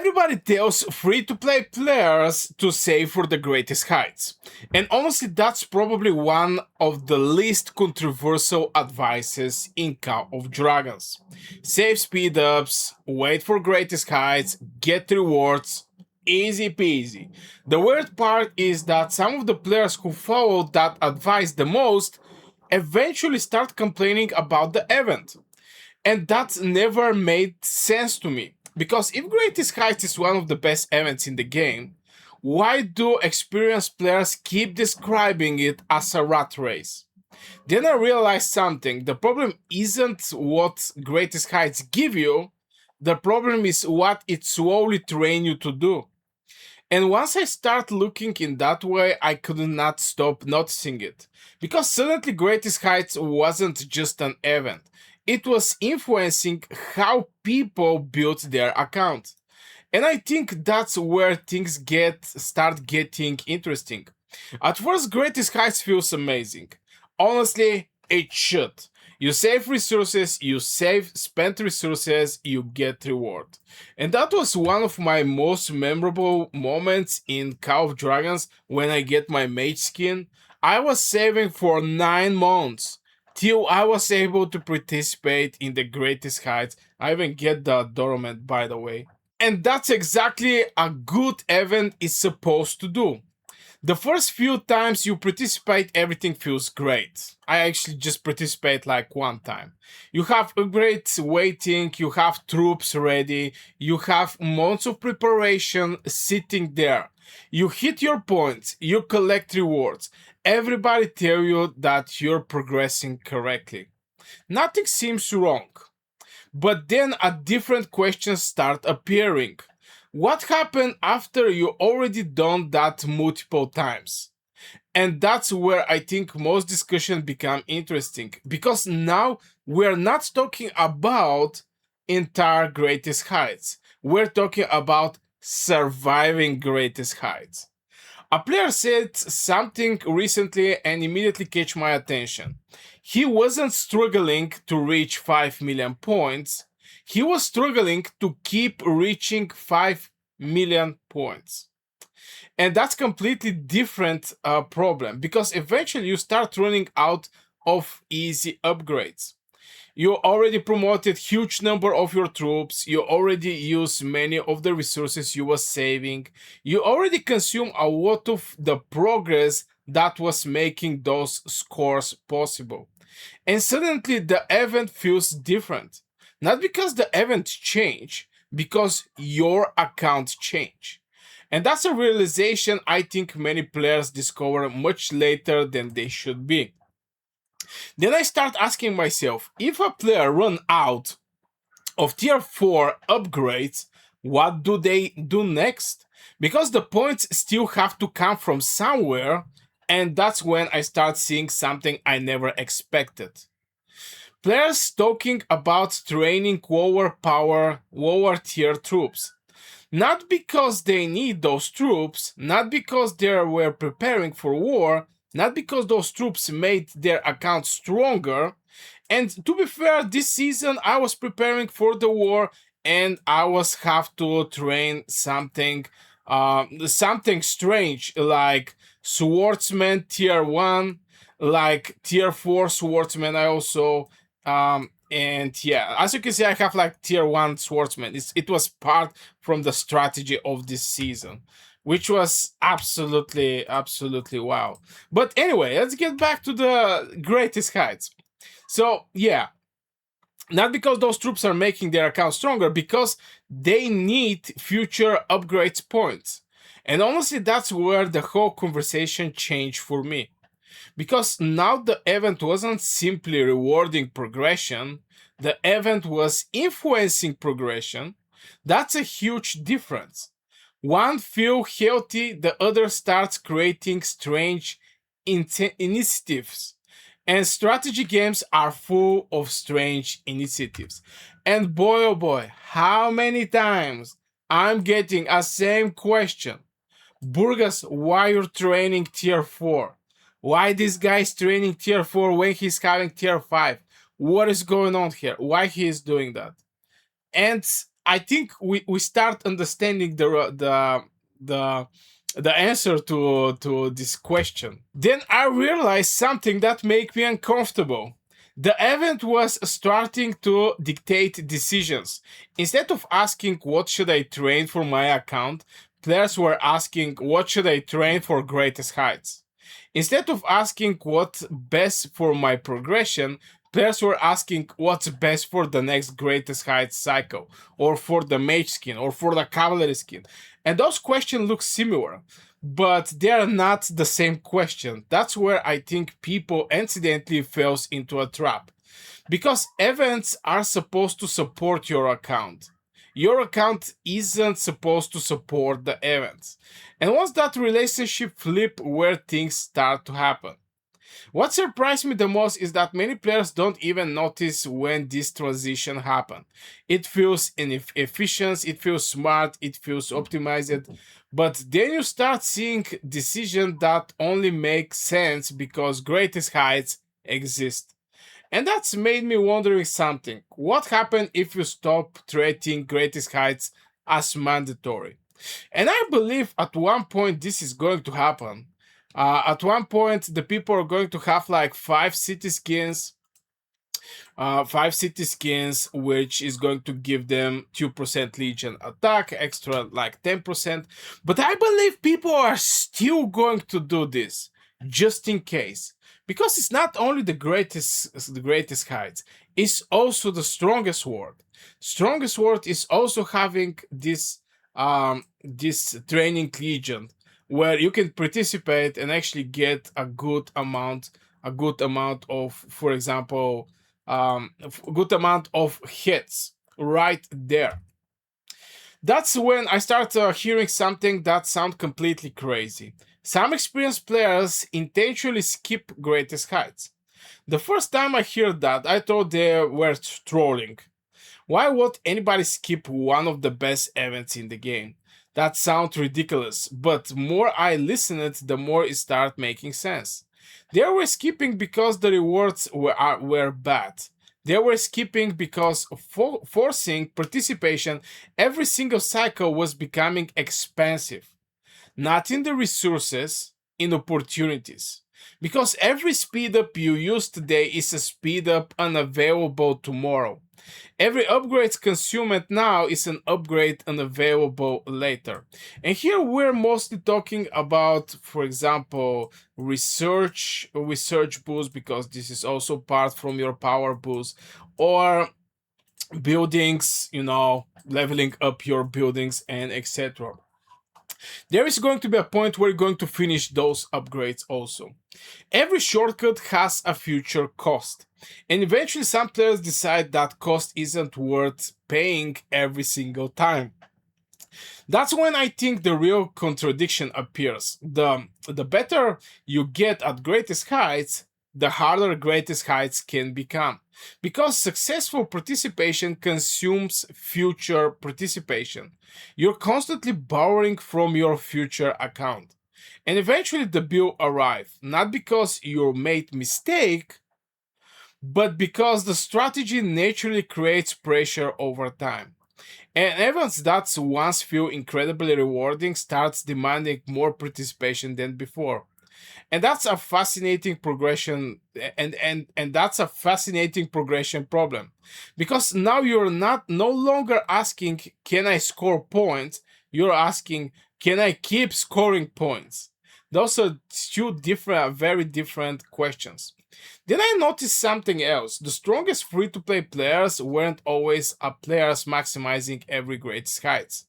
Everybody tells free-to-play players to save for the greatest heights. And honestly, that's probably one of the least controversial advices in Call of Dragons. Save speed-ups, wait for greatest heights, get rewards, easy peasy. The weird part is that some of the players who follow that advice the most eventually start complaining about the event. And that never made sense to me. Because if Greatest Heights is one of the best events in the game, why do experienced players keep describing it as a rat race? Then I realized something. The problem isn't what Greatest Heights give you, the problem is what it slowly trains you to do. And once I start looking in that way, I could not stop noticing it. Because suddenly Greatest Heights wasn't just an event. It was influencing how people built their account. And I think that's where things start getting interesting. At first, Greatest Heights feels amazing. Honestly, it should. You save resources, you save spent resources, you get reward. And that was one of my most memorable moments in Call of Dragons when I get my mage skin. I was saving for 9 months till I was able to participate in the Greatest Heights. I even get the adornment, by the way. And that's exactly a good event is supposed to do. The first few times you participate, everything feels great. I actually just participate like one time. You have upgrades waiting, you have troops ready, you have months of preparation sitting there. You hit your points, you collect rewards. Everybody tell you that you're progressing correctly. Nothing seems wrong. But then a different questions start appearing. What happened after you already done that multiple times? And that's where I think most discussion become interesting, because now we're not talking about entire Greatest Heights. We're talking about surviving Greatest Heights. A player said something recently and immediately catch my attention. He wasn't struggling to reach 5 million points. He was struggling to keep reaching 5 million points. And that's completely different problem, because eventually you start running out of easy upgrades. You already promoted huge number of your troops, you already used many of the resources you was saving, you already consumed a lot of the progress that was making those scores possible. And suddenly the event feels different. Not because the event changed, because your account changed. And that's a realization I think many players discover much later than they should be. Then I start asking myself, if a player run out of tier 4 upgrades, what do they do next? Because the points still have to come from somewhere, and that's when I start seeing something I never expected. Players talking about training lower power, lower tier troops. Not because they need those troops, not because they were preparing for war, not because those troops made their account stronger. And to be fair, this season I was preparing for the war and I was have to train something strange like swordsman tier 1, like tier 4 swordsman. I also and yeah, as you can see, I have like tier 1 swordsman. It was part from the strategy of this season, which was absolutely wow. But anyway, let's get back to the Greatest Heights. So yeah, not because those troops are making their account stronger, because they need future upgrades points. And honestly, that's where the whole conversation changed for me. Because now the event wasn't simply rewarding progression, the event was influencing progression. That's a huge difference. One feels healthy, the other starts creating strange initiatives. And strategy games are full of strange initiatives. And boy oh boy, how many times I'm getting a same question. Burgas, why you're training tier 4? Why this guy's training tier 4 when he's having tier 5? What is going on here? Why he is doing that? And I think we start understanding the the answer to this question. Then I realized something that made me uncomfortable. The event was starting to dictate decisions. Instead of asking what should I train for my account, players were asking what should I train for greatest heights. Instead of asking what's best for my progression, players were asking what's best for the next greatest heights cycle, or for the mage skin, or for the cavalry skin. And those questions look similar, but they are not the same question. That's where I think people incidentally falls into a trap. Because events are supposed to support your account. Your account isn't supposed to support the events. And once that relationship flip where things start to happen. What surprised me the most is that many players don't even notice when this transition happened. It feels inefficient, it feels smart, it feels optimized, but then you start seeing decisions that only make sense because greatest heights exist. And that's made me wondering something. What happened if you stop treating greatest heights as mandatory? And I believe at one point this is going to happen. At one point, the people are going to have like five city skins, which is going to give them 2% Legion attack, extra like 10%. But I believe people are still going to do this just in case. Because it's not only the greatest heights, it's also the strongest word. Strongest word is also having this training legion where you can participate and actually get a good amount of, for example, a good amount of hits right there. That's when I start hearing something that sounds completely crazy. Some experienced players intentionally skip greatest heights. The first time I heard that, I thought they were trolling. Why would anybody skip one of the best events in the game? That sounds ridiculous, but more I listened, the more it started making sense. They were skipping because the rewards were bad. They were skipping because forcing participation every single cycle was becoming expensive. Not in the resources, in opportunities. Because every speed up you use today is a speed up unavailable tomorrow. Every upgrade consumed now is an upgrade unavailable later. And here we're mostly talking about, for example, research boost, because this is also part from your power boost, or buildings, leveling up your buildings and etc. There is going to be a point where you're going to finish those upgrades also. Every shortcut has a future cost. And eventually some players decide that cost isn't worth paying every single time. That's when I think the real contradiction appears. The better you get at greatest heights, the harder greatest heights can become. Because successful participation consumes future participation. You're constantly borrowing from your future account. And eventually the bill arrives, not because you made mistake, but because the strategy naturally creates pressure over time. And events that once feel incredibly rewarding starts demanding more participation than before. And that's a fascinating progression, and that's a fascinating progression problem. Because now you're not no longer asking, can I score points? You're asking, can I keep scoring points? Those are two different, very different questions. Then I noticed something else. The strongest free to play players weren't always players maximizing every great heights.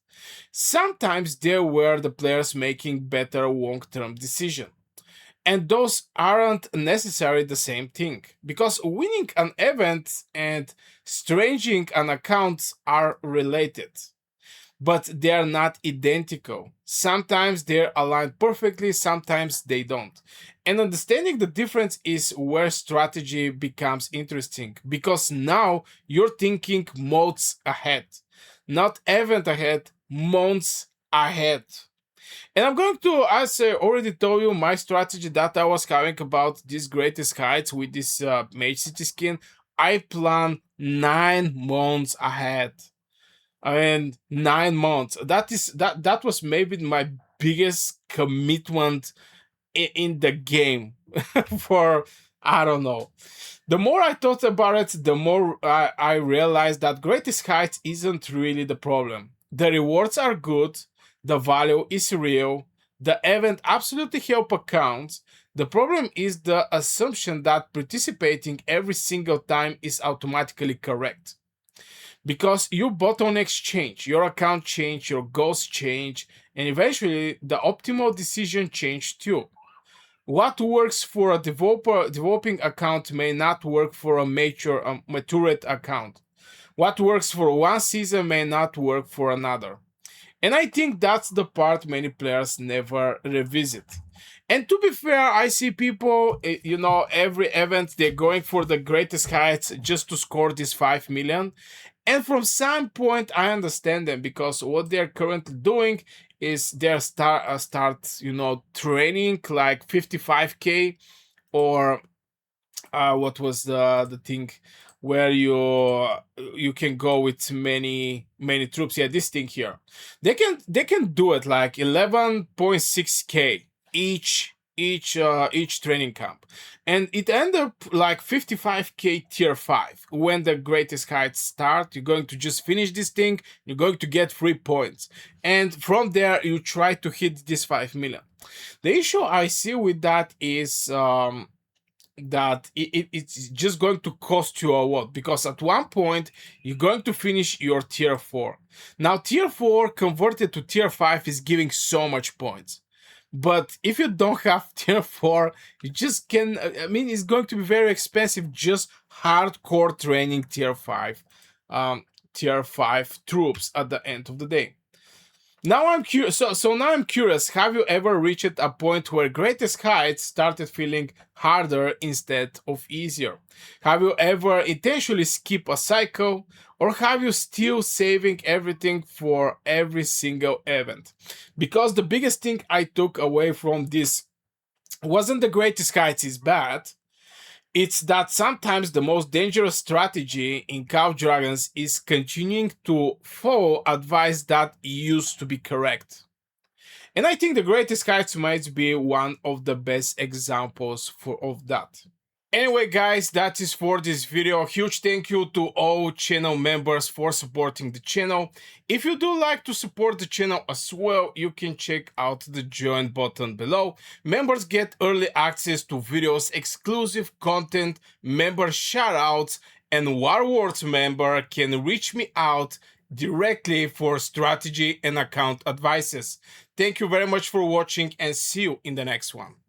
Sometimes they were the players making better long term decisions. And those aren't necessarily the same thing. Because winning an event and stranging an account are related, but they are not identical. Sometimes they're aligned perfectly, sometimes they don't. And understanding the difference is where strategy becomes interesting, because now you're thinking months ahead, not event ahead, months ahead. And I'm going to, as I already told you, my strategy that I was having about this greatest heights with this Mage City skin. I plan 9 months ahead. and 9 months. That was maybe my biggest commitment in the game for, I don't know. The more I thought about it, the more I realized that greatest heights isn't really the problem. The rewards are good, the value is real, the event absolutely help accounts. The problem is the assumption that participating every single time is automatically correct. Because your bottlenecks change, your account change, your goals change, and eventually the optimal decision change too. What works for a developing account may not work for a matured account. What works for one season may not work for another. And I think that's the part many players never revisit. And to be fair, I see people, every event they're going for the greatest heights just to score this 5 million. And from some point, I understand them, because what they're currently doing is they're start training like 55k, or what was the thing where you can go with many troops. Yeah, this thing here, they can do it like 11.6k each training camp, and it end up like 55k tier 5. When the greatest heights start, you're going to just finish this thing, you're going to get 3 points, and from there you try to hit this 5 million. The issue I see with that is that it's just going to cost you a lot, because at one point you're going to finish your tier 4. Now tier 4 converted to tier 5 is giving so much points, but if you don't have tier 4, you just can, I mean, it's going to be very expensive just hardcore training tier 5 troops at the end of the day. Now I'm curious. So now I'm curious. Have you ever reached a point where greatest heights started feeling harder instead of easier? Have you ever intentionally skipped a cycle, or have you still saving everything for every single event? Because the biggest thing I took away from this wasn't the greatest heights is bad. It's that sometimes the most dangerous strategy in Call of Dragons is continuing to follow advice that used to be correct. And I think the greatest heights might be one of the best examples of that. Anyway guys, that is for this video. Huge thank you to all channel members for supporting the channel. If you do like to support the channel as well, you can check out the join button below. Members get early access to videos, exclusive content, member shoutouts, and Warwords member can reach me out directly for strategy and account advices. Thank you very much for watching, and see you in the next one.